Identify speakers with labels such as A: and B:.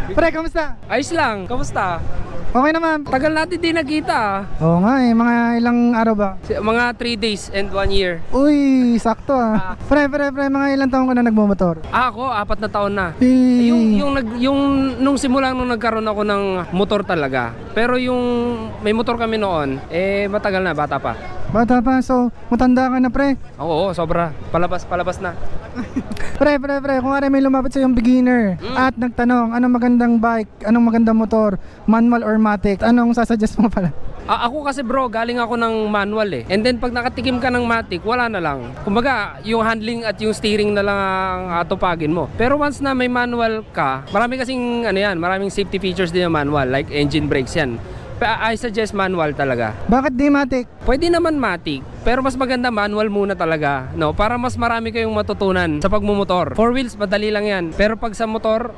A: Pre, kamusta?
B: Ayos lang, kamusta?
A: Okay naman.
B: Tagal natin di nagkita.
A: Oo nga eh, mga ilang araw ba?
B: Mga 3 days and 1 year.
A: Uy, sakto ah. Pre, mga ilang taon ka na nagmumotor?
B: Ako, 4 na taon na.
A: Eh,
B: Nung simula nung nagkaroon ako ng motor talaga. Pero yung may motor kami noon, matagal na, bata pa.
A: Bata pa, so matanda ka na pre.
B: Oo, sobra. Palabas na.
A: Pre, kung ari may lumapit sa yung beginner at nagtanong, anong magandang bike, anong magandang motor, manual or matic, anong sasuggest mo pala?
B: Ako kasi bro, galing ako ng manual eh. And then pag nakatikim ka ng matic, wala na lang. Kumbaga, yung handling at yung steering na lang ang atupagin mo. Pero once na may manual ka, marami kasing maraming safety features din yung manual, like engine brakes yan. I suggest manual talaga.
A: Bakit di matic?
B: Pwede naman matic, pero mas maganda manual muna talaga, no? Para mas marami kayong matutunan sa pagmumotor. 4 wheels, madali lang yan. Pero pag sa motor,